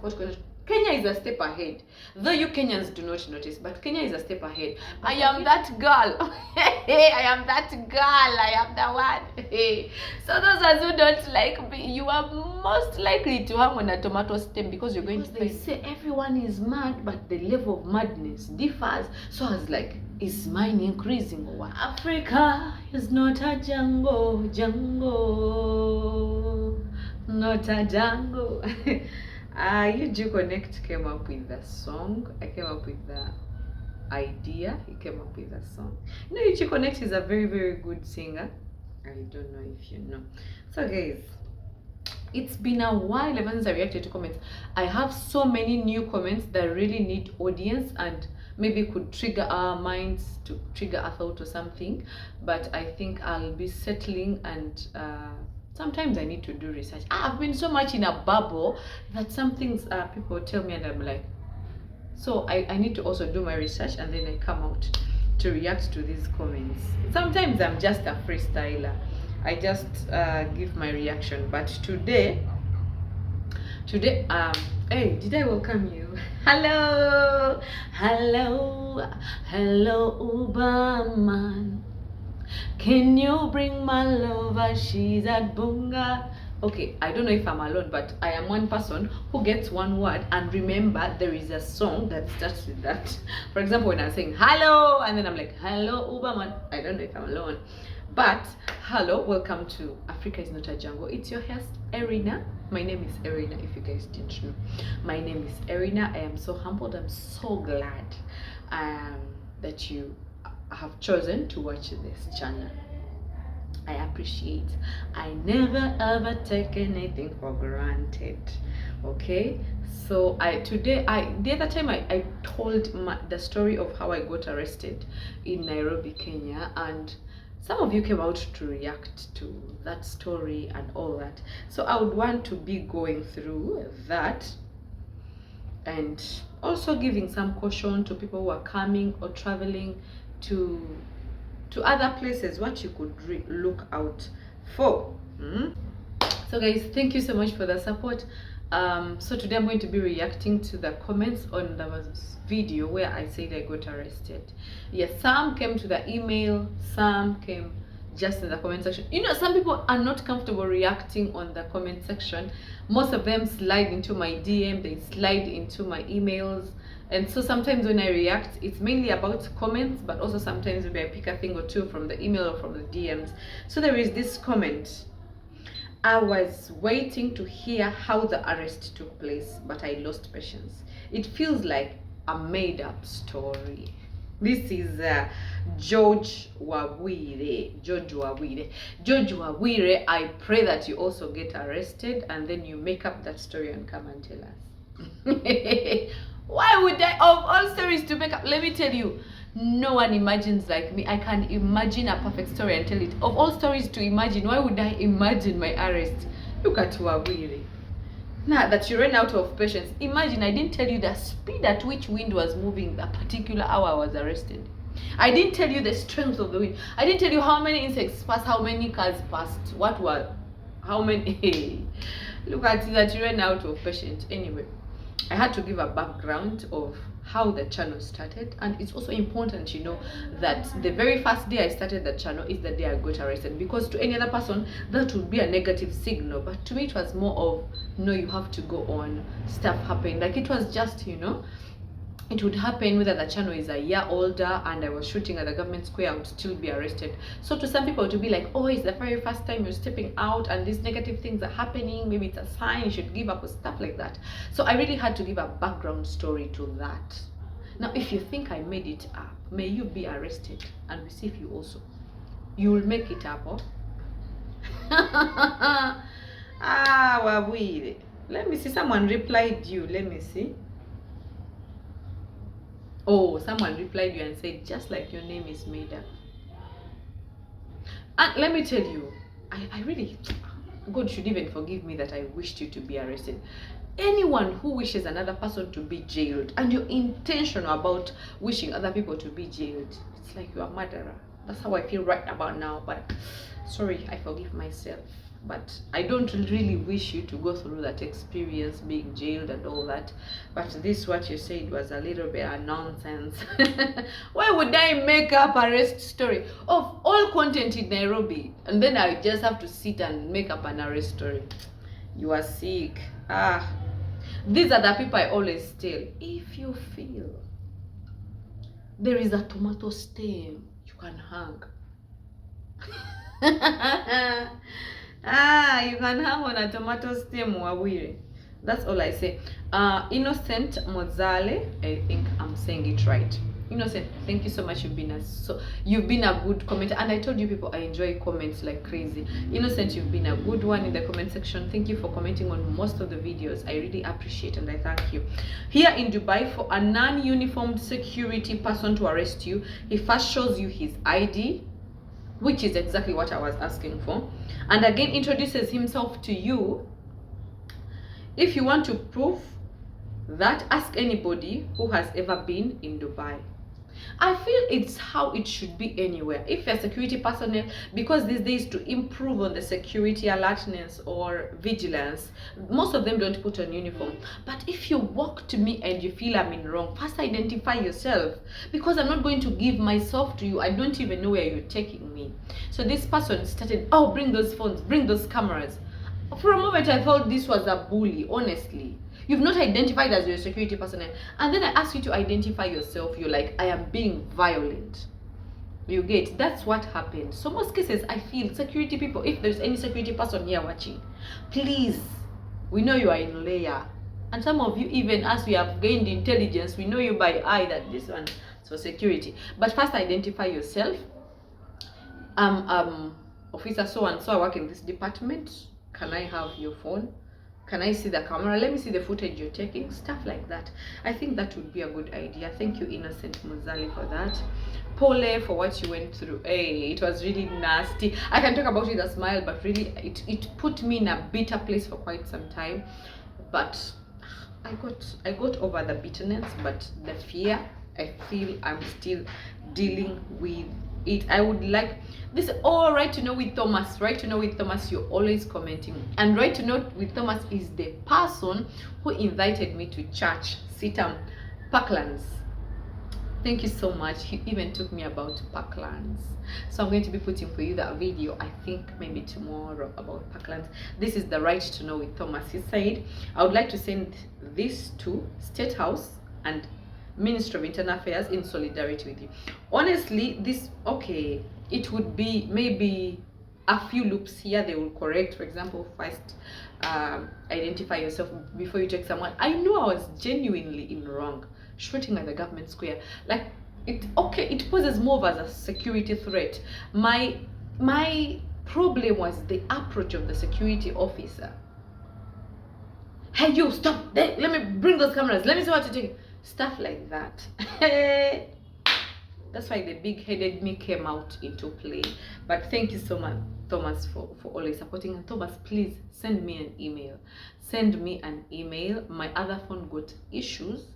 Kenya is a step ahead. Though you Kenyans do not notice, but Kenya is a step ahead. I am that girl. I am that girl. I am the one. So those ones who don't like me, you are most likely to hang on a tomato stem because you're going to they say everyone is mad, but the level of madness differs. So I was like, is mine increasing or what? Africa is not a jungle, not a jungle. UG Connect came up with the song. I came up with the idea. He came up with the song. You know, UG Connect is a very, very good singer. I don't know if you know. So guys, it's been a while ever since I reacted to comments. I have so many new comments that really need audience and maybe could trigger our minds, to trigger a thought or something. But I think I'll be settling and sometimes I need to do research. I've been so much in a bubble that some things people tell me and I'm like, so I need to also do my research and then I come out to react to these comments. Sometimes I'm just a freestyler. I just give my reaction. But today, hey, did I welcome you? Hello, Uberman. Can you bring my lover? She's at Bunga. Okay, I don't know if I'm alone, but I am one person who gets one word and remember there is a song that starts with that. For example, when I'm saying hello and then I'm like, hello Uberman, I don't know if I'm alone. But hello, welcome to Africa is Not a Jungle. It's your host, Erina. My name is Erina, if you guys didn't know. My name is Erina. I am so humbled. I'm so glad that you have chosen to watch this channel. I appreciate. I never ever take anything for granted. Okay, so the other time I told the story of how I got arrested in Nairobi, Kenya, and some of you came out to react to that story and all that. So I would want to be going through that and also giving some caution to people who are coming or traveling to other places, what you could look out for. So guys, thank you so much for the support. So today I'm going to be reacting to the comments on the video where I said I got arrested. Yes, some came to the email, some came just in the comment section. You know, some people are not comfortable reacting on the comment section. Most of them slide into my DM, they slide into my emails. And so sometimes when I react, it's mainly about comments, but also sometimes maybe I pick a thing or two from the email or from the DMs. So there is this comment. I was waiting to hear how the arrest took place, but I lost patience. It feels like a made-up story. This is George Wawire. George Wawire, I pray that you also get arrested and then you make up that story and come and tell us. Why would I, of all stories to make up, let me tell you, no one imagines like me. I can imagine a perfect story and tell it. Of all stories to imagine, why would I imagine my arrest? Look at Wawire. Now that you ran out of patience, imagine I didn't tell you the speed at which wind was moving a particular hour I was arrested. I didn't tell you the strength of the wind. I didn't tell you how many insects passed, how many cars passed, what were, how many. Look at that, you ran out of patience. Anyway, I had to give a background of how the channel started, and it's also important, you know, that the very first day I started the channel is the day I got arrested, because to any other person that would be a negative signal, but to me it was more of, no, you have to go on, stuff happened. Like it was just, you know, it would happen whether the channel is a year older and I was shooting at the government square, I would still be arrested. So to some people to be like, oh, it's the very first time you're stepping out and these negative things are happening, maybe it's a sign you should give up or stuff like that. So I really had to give a background story to that. Now if you think I made it up, may you be arrested and we see if you also, you will make it up, oh? Wawire. Let me see, someone replied you, let me see. Oh, someone replied you and said, just like your name is made up. And let me tell you, I really, God should even forgive me that I wished you to be arrested. Anyone who wishes another person to be jailed and you're intentional about wishing other people to be jailed, it's like you're a murderer. That's how I feel right about now, but sorry, I forgive myself. but I don't really wish you to go through that experience, being jailed and all that. But this, what you said, was a little bit of nonsense. Why would I make up a arrest story of all content in Nairobi, and then I just have to sit and make up an arrest story? You are sick. These are the people I always tell. If you feel there is a tomato stem, you can hang. You can hang on a tomato stem, Wawire. That's all I say. Innocent Mozale, I think I'm saying it right. Innocent, thank you so much. You've been a good commenter, and I told you people I enjoy comments like crazy. Innocent, you've been a good one in the comment section. Thank you for commenting on most of the videos. I really appreciate and I thank you. Here in Dubai, for a non-uniformed security person to arrest you, he first shows you his ID, which is exactly what I was asking for, and again introduces himself to you. If you want to prove that, ask anybody who has ever been in Dubai. I feel it's how it should be anywhere. If you're a security personnel, because these days to improve on the security alertness or vigilance, most of them don't put on uniform. But if you walk to me and you feel I'm in wrong, first identify yourself, because I'm not going to give myself to you. I don't even know where you're taking me. So this person started, oh, bring those phones, bring those cameras. For a moment I thought this was a bully, honestly. You've not identified as your security personnel, and then I ask you to identify yourself. You're like, I am being violent. You get? That's what happened. So most cases, I feel security people, if there's any security person here watching, please, we know you are in layer, and some of you, even as we have gained intelligence, we know you by eye that this one is for security. But first identify yourself. Officer so and so, I work in this department. Can I have your phone? Can I see the camera? Let me see the footage you're taking. Stuff like that. I think that would be a good idea. Thank you, Innocent Muzali, for that. Pole for what you went through. Hey, it was really nasty. I can talk about it with a smile, but really, it put me in a bitter place for quite some time. But I got over the bitterness, but the fear, I feel I'm still dealing with it. I would like this. Oh, right to know with Thomas. Right to know with Thomas, you're always commenting, and right to know with Thomas is the person who invited me to church, Sitam Parklands. Thank you so much. He even took me about Parklands, so I'm going to be putting for you that video, I think maybe tomorrow, about Parklands. This is the right to know with Thomas. He said, I would like to send this to State House and Ministry of Internal Affairs in solidarity with you. Honestly, this, okay, it would be maybe a few loops here they will correct. For example, first identify yourself before you take someone. I know I was genuinely in wrong shooting at the government square. Like, it poses more of as a security threat. My problem was the approach of the security officer. Hey, you stop there, let me bring those cameras, let me see what you're taking. Stuff like that. That's why the big-headed me came out into play. But thank you so much, Thomas, for always supporting. And Thomas, please send me an email. Send me an email. My other phone got issues.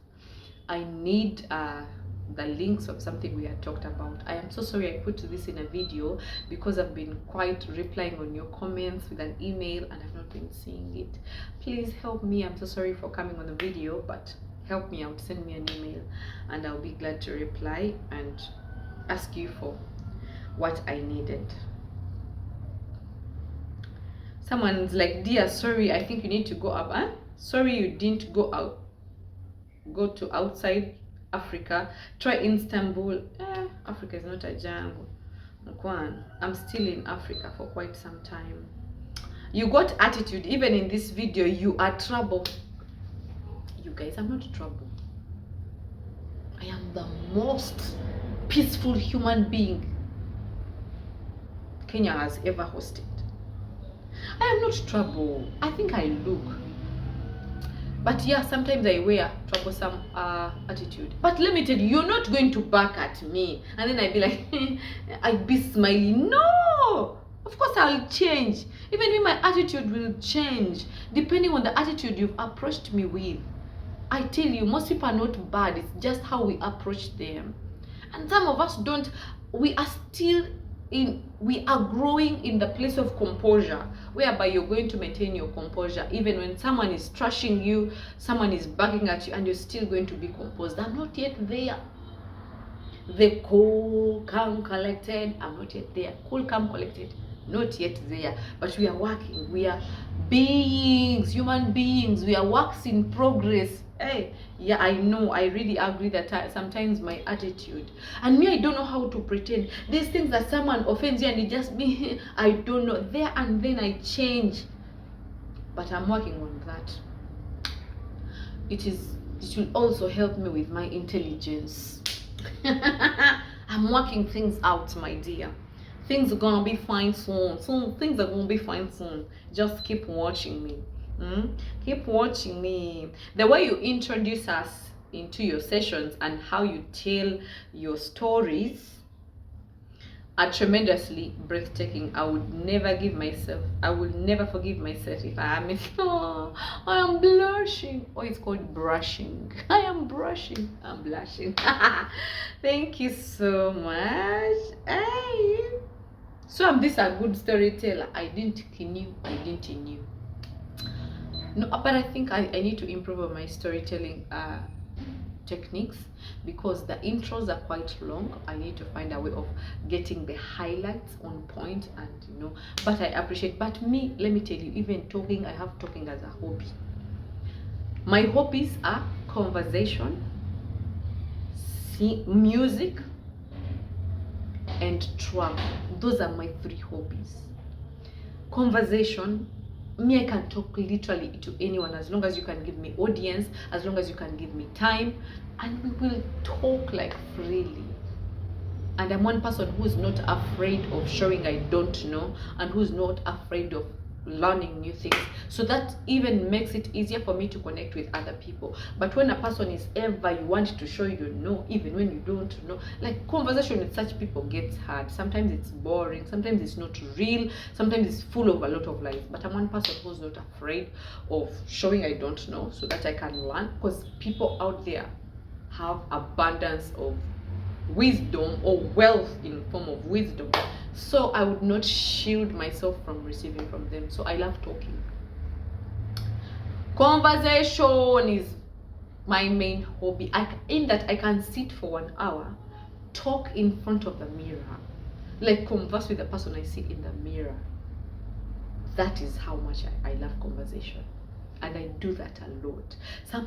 I need the links of something we had talked about. I am so sorry I put this in a video, because I've been quite replying on your comments with an email and I've not been seeing it. Please help me. I'm so sorry for coming on the video, but help me out. Send me an email and I'll be glad to reply and ask you for what I needed. Someone's like, dear, sorry, I think you need to go up. Sorry you didn't go to outside Africa. Try Istanbul. Africa is not a jungle. I'm still in Africa for quite some time. You got attitude. Even in this video, you are trouble. You guys, I'm not trouble. I am the most peaceful human being Kenya has ever hosted. I am not trouble. I think I look. But yeah, sometimes I wear troublesome attitude. But let me tell you, you're not going to back at me. And then I'd be like, I'd be smiling. No! Of course I'll change. Even if my attitude will change, depending on the attitude you've approached me with. I tell you, most people are not bad. It's just how we approach them. And some of us don't. We are still we are growing in the place of composure, whereby you're going to maintain your composure even when someone is trashing you, someone is barking at you, and you're still going to be composed. I'm not yet there. The cool, calm, collected, I'm not yet there. Cool, calm, collected, not yet there. But we are working. We are beings, human beings. We are works in progress. Hey, yeah, I know. I really agree that sometimes my attitude, and me, I don't know how to pretend. These things that someone offends you and it just me, I don't know. There and then I change. But I'm working on that. It will also help me with my intelligence. I'm working things out, my dear. Things are gonna be fine soon. Things are gonna be fine soon. Just keep watching me. Keep watching me. The way you introduce us into your sessions and how you tell your stories are tremendously breathtaking. I would never forgive myself if I am I am blushing. Oh, it's called brushing. I am brushing. I'm blushing. Thank you so much. Hey. So I'm this a good storyteller. I didn't knew. No, but I think I need to improve on my storytelling techniques, because the intros are quite long. I need to find a way of getting the highlights on point, and but I appreciate. But me, let me tell you, even talking, I have talking as a hobby. My hobbies are conversation, music, and travel. Those are my 3 hobbies. Conversation, me, I can talk literally to anyone as long as you can give me audience, as long as you can give me time, and we will talk like freely. And I'm one person who's not afraid of showing I don't know, and who's not afraid of learning new things. So that even makes it easier for me to connect with other people. But when a person is ever you want to show you know, even when you don't know, like conversation with such people gets hard. Sometimes it's boring, sometimes it's not real, sometimes it's full of a lot of lies. But I'm one person who's not afraid of showing I don't know, so that I can learn, because people out there have abundance of wisdom or wealth in form of wisdom. So I would not shield myself from receiving from them. So I love talking. Conversation is my main hobby. In that I can sit for 1 hour, talk in front of the mirror, like converse with the person I see in the mirror. That is how much I love conversation. And I do that a lot.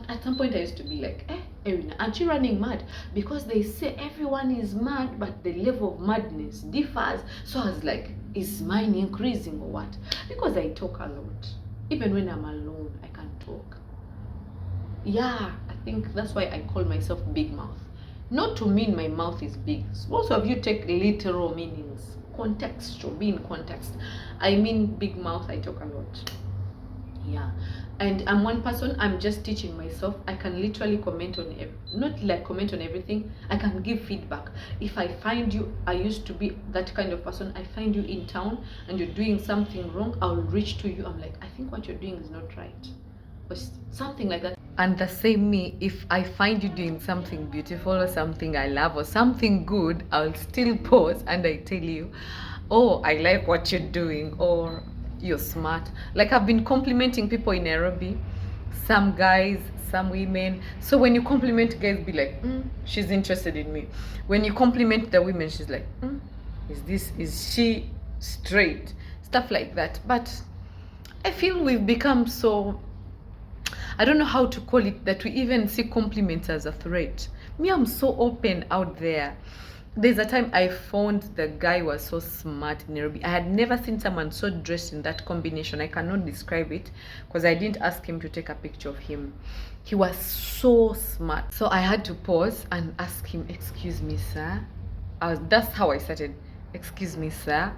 At some point I used to be like, Erina, aren't you running mad? Because they say everyone is mad, but the level of madness differs. So I was like, is mine increasing or what? Because I talk a lot. Even when I'm alone, I can talk. Yeah, I think that's why I call myself big mouth. Not to mean my mouth is big. Most of you take literal meanings. Contextual, be in context. I mean big mouth, I talk a lot. Yeah, and I'm one person, I'm just teaching myself. I can literally comment on not like comment on everything. I can give feedback. If I find you, I used to be that kind of person, I find you in town and you're doing something wrong, I'll reach to you. I'm like, I think what you're doing is not right, or something like that. And the same me, if I find you doing something beautiful or something I love or something good, I'll still pause and I tell you, oh, I like what you're doing, or you're smart. Like I've been complimenting people in Nairobi, some guys, some women. So when you compliment guys, be like, she's interested in me. When you compliment the women, she's like, is she straight? Stuff like that. But I feel we've become so, I don't know how to call it, that we even see compliments as a threat. Me, I'm so open out there. There's a time I found the guy was so smart in Nairobi. I had never seen someone so dressed in that combination. I cannot describe it because I didn't ask him to take a picture of him. He was so smart. So I had to pause and ask him, excuse me, sir. That's how I started. Excuse me, sir.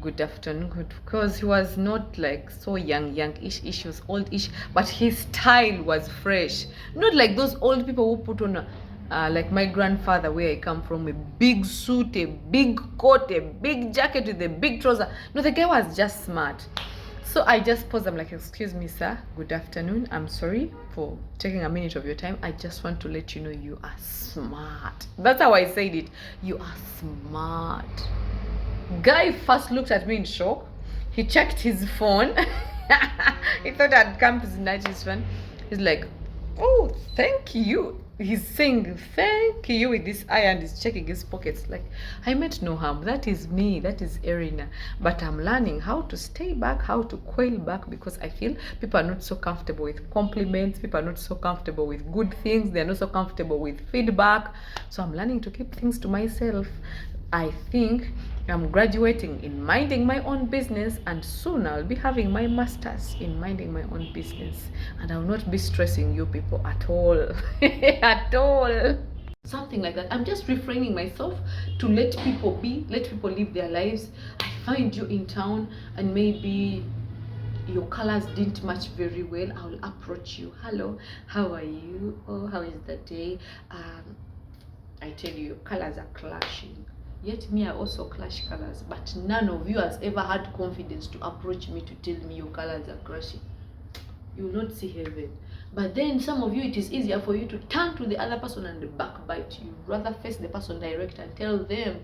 Good afternoon. Because he was not like so youngish. He was oldish, but his style was fresh. Not like those old people who put on like my grandfather, where I come from, a big suit, a big coat, a big jacket with a big trouser. No, the guy was just smart. So I just paused. I'm like, excuse me, sir. Good afternoon. I'm sorry for taking a minute of your time. I just want to let you know you are smart. That's how I said it. You are smart. Guy first looked at me in shock. He checked his phone. He thought I'd come to snatch his phone. He's like, oh, thank you. He's saying thank you with this eye and he's checking his pockets. Like, I meant no harm. That is me. That is Erina. But I'm learning how to stay back, how to quail back, because I feel people are not so comfortable with compliments. People are not so comfortable with good things. They're not so comfortable with feedback. So I'm learning to keep things to myself. I think I'm graduating in minding my own business, and soon I'll be having my master's in minding my own business, and I'll not be stressing you people at all. At all. Something like that. I'm just refraining myself to let people be, let people live their lives. I find you in town and maybe your colors didn't match very well. I'll approach you. Hello, how are you? Oh, how is the day? I tell you, your colors are clashing. Yet me, I also clash colors, but none of you has ever had confidence to approach me to tell me your colors are clashing. You will not see heaven. But then some of you, it is easier for you to turn to the other person and backbite. You rather face the person direct and tell them,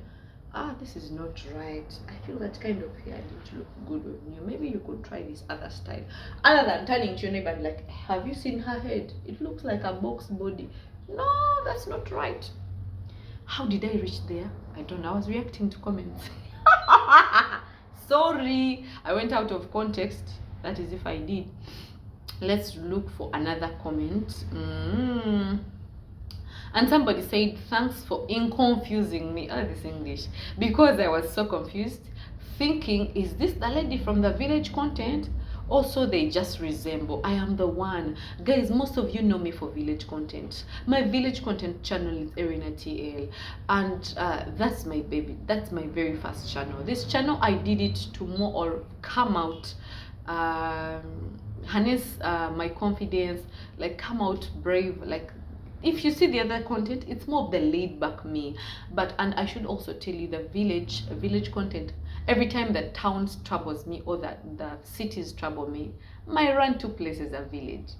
this is not right. I feel that kind of hair didn't look good on you. Maybe you could try this other style. Other than turning to your neighbor and like, have you seen her head? It looks like a box body. No, that's not right. How did I reach there? I don't know. I was reacting to comments. Sorry, I went out of context. That is if I did. Let's look for another comment. And somebody said, thanks for confusing me. This English. Because I was so confused, thinking, is this the lady from the village content? Also, they just resemble. I am the one. Guys, most of you know me for village content. My village content channel is Erina TL. And that's my baby. That's my very first channel. This channel, I did it to more or come out, harness my confidence, like come out brave. Like, if you see the other content, it's more of the laid back me. And I should also tell you, the village content, every time the towns troubles me or the cities trouble me, my run to place is a village.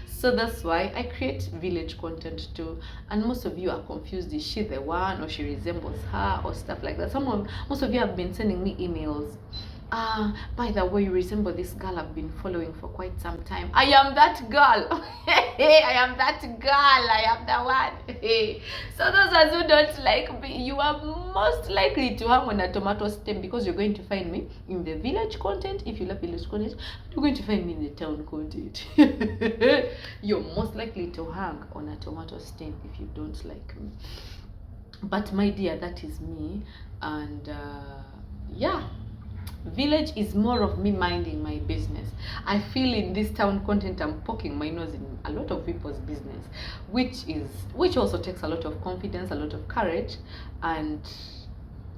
So that's why I create village content too. And most of you are confused, is she the one, or she resembles her, or stuff like that. Most of you have been sending me emails. By the way, you resemble this girl I've been following for quite some time. I am that girl. I am that girl. I am the one. So those of you who don't like me, you are most likely to hang on a tomato stem, because you're going to find me in the village content. If you love village content, you're going to find me in the town content. You're most likely to hang on a tomato stem if you don't like me. But my dear, that is me. And yeah, village is more of me minding my business. I feel in this town content I'm poking my nose in a lot of people's business, which also takes a lot of confidence, a lot of courage, and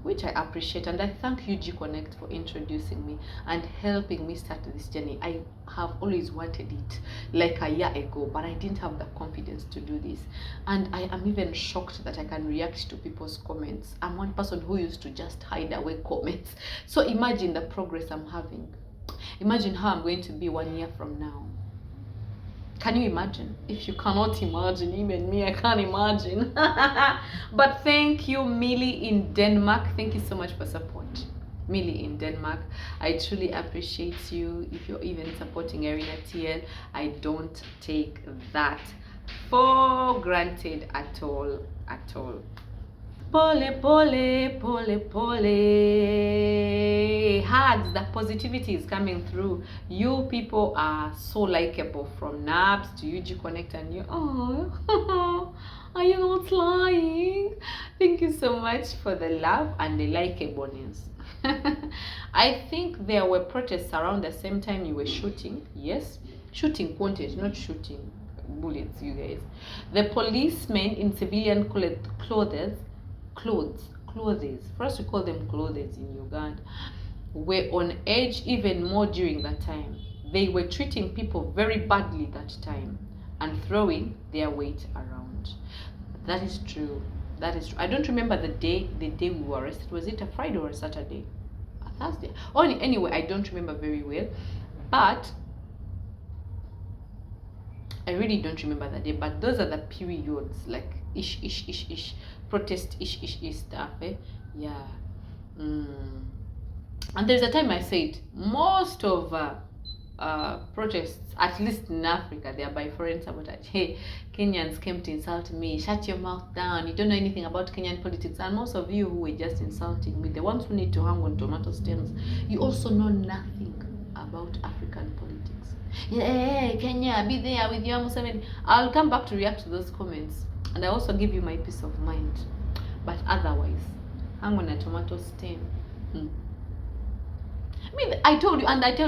which I appreciate. And I thank UG Connect for introducing me and helping me start this journey. I have always wanted it like a year ago, but I didn't have the confidence to do this. And I am even shocked that I can react to people's comments. I'm one person who used to just hide away comments. So imagine the progress I'm having. Imagine how I'm going to be 1 year from now. Can you imagine? If you cannot imagine, even me, I can't imagine. But thank you, Millie in Denmark. Thank you so much for support. Millie in Denmark, I truly appreciate you. If you're even supporting Erina TL, I don't take that for granted at all, at all. Pole, pole, pole, pole. Hugs, the positivity is coming through. You people are so likable, from Nabs to UG Connect, and you, oh, are you not lying? Thank you so much for the love and the likeableness. I think there were protests around the same time you were shooting. Yes, shooting content, not shooting bullets, you guys. The policemen in civilian clothes, first we call them clothes in Uganda, were on edge even more during that time. They were treating people very badly that time and throwing their weight around. That is true. That is true. I don't remember the day we were arrested. Was it a Friday or a Saturday? A Thursday? Oh, anyway, I don't remember very well. But I really don't remember that day. But those are the periods, like protest stuff, eh? Yeah. Mm. And there's a time I said most of protests, at least in Africa, they are by foreign sabotage. Hey, Kenyans came to insult me. Shut your mouth down. You don't know anything about Kenyan politics. And most of you who were just insulting me, the ones who need to hang on tomato stems, you also know nothing about African politics. Hey, Kenya, be there with your Museveni. I'll come back to react to those comments. And I also give you my peace of mind. But otherwise, hang on a tomato stem. I mean, I told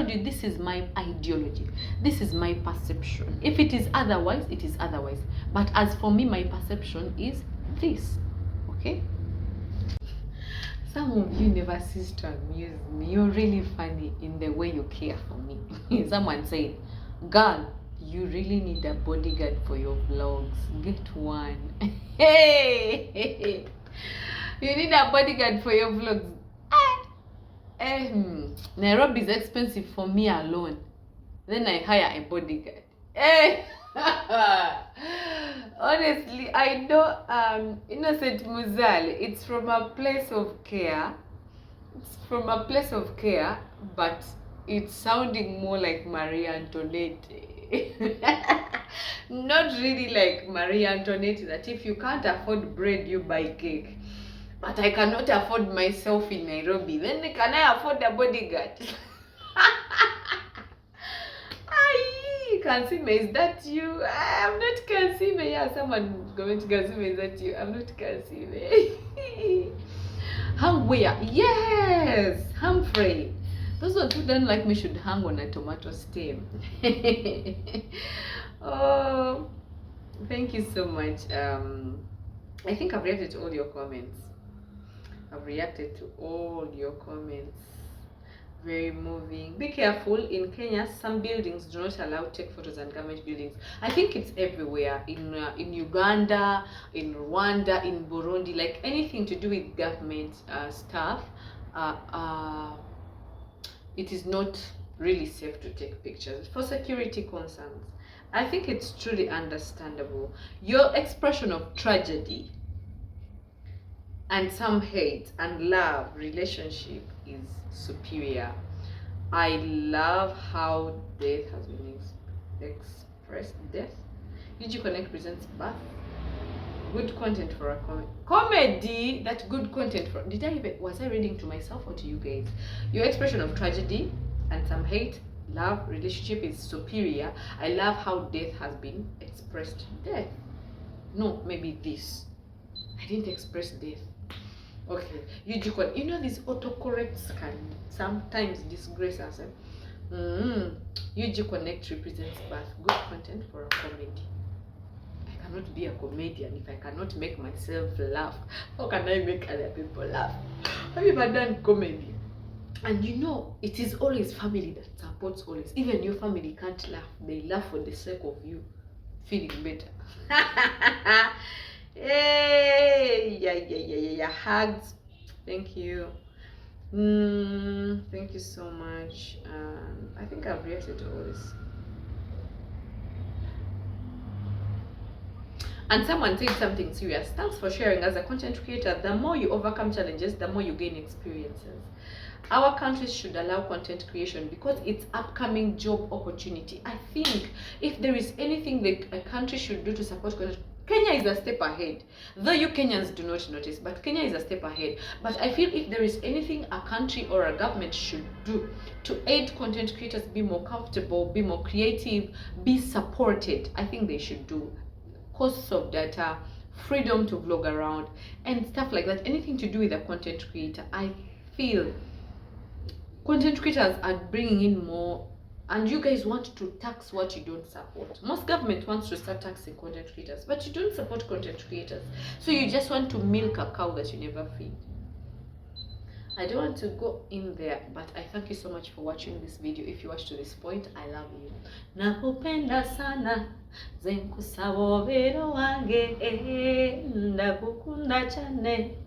you, this is my ideology. This is my perception. If it is otherwise, it is otherwise. But as for me, my perception is this. Okay? Some of you never cease to amuse me. You're really funny in the way you care for me. Someone said, girl, you really need a bodyguard for your vlogs. Get one. Hey! You need a bodyguard for your vlogs. Nairobi is expensive for me alone. Then I hire a bodyguard. Honestly, I know Innocent Muzali. It's from a place of care. But it's sounding more like Marie Antoinette. Not really like Marie Antoinette, that if you can't afford bread, you buy cake. But I cannot afford myself in Nairobi. Then can I afford a bodyguard? Kansime, is that you? I'm not Kansime. Yeah, someone going to Kansime, is that you? I'm not Kansime. Where? Yes, Humphrey. Those ones who don't like me should hang on a tomato stem. Oh, thank you so much. I think I've reacted to all your comments. Very moving. Be careful. In Kenya, some buildings do not allow take photos, and government buildings. I think it's everywhere. In Uganda, in Rwanda, in Burundi, like anything to do with government stuff, it is not really safe to take pictures for security concerns. I think it's truly understandable. Your expression of tragedy and some hate and love relationship is superior. I love how death has been expressed. Death. UG Connect presents birth. Good content for a comedy. That good content for. Was I reading to myself or to you guys? Your expression of tragedy and some hate, love relationship is superior. I love how death has been expressed. Death. No, maybe this. I didn't express death. Okay, you know these autocorrects can sometimes disgrace us. UG Connect represents birth. Good content for a comedy. I cannot be a comedian if I cannot make myself laugh. How can I make other people laugh? Have you ever done comedy? And you know, it is always family that supports always. Even your family can't laugh. They laugh for the sake of you feeling better. Hey, yeah. Hugs. Thank you. Thank you so much. I think I've reacted to all this. And someone said something serious. Thanks for sharing. As a content creator, the more you overcome challenges, the more you gain experiences. Our countries should allow content creation because it's upcoming job opportunity. I think if there is anything that a country should do to support content, Kenya is a step ahead. Though you Kenyans do not notice, but Kenya is a step ahead. But I feel if there is anything a country or a government should do to aid content creators be more comfortable, be more creative, be supported, I think they should do. Costs of data, freedom to vlog around, and stuff like that. Anything to do with a content creator. I feel content creators are bringing in more, and you guys want to tax what you don't support. Most government wants to start taxing content creators, but you don't support content creators. So you just want to milk a cow that you never feed. I don't want to go in there, but I thank you so much for watching this video. If you watched to this point, I love you. Nakupenda sana zenkusabobero wange ndakukunda chane.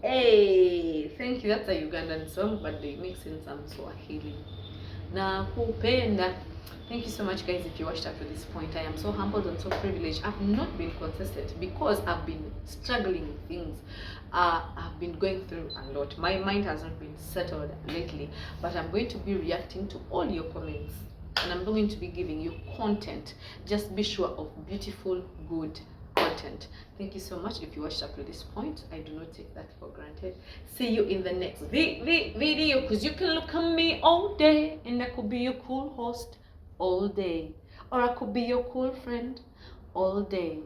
Hey, thank you. That's a Ugandan song, but they mix in some Swahili. nakupenda. Thank you so much, guys, if you watched up to this point. I am so humbled and so privileged. I've not been consistent because I've been struggling with things. I've been going through a lot. My mind has not been settled lately, but I'm going to be reacting to all your comments, and I'm going to be giving you content. Just be sure of beautiful, good content. Thank you so much if you watched up to this point. I do not take that for granted. See you in the next video, because you can look at me all day and I could be your cool host all day, or I could be your cool friend all day.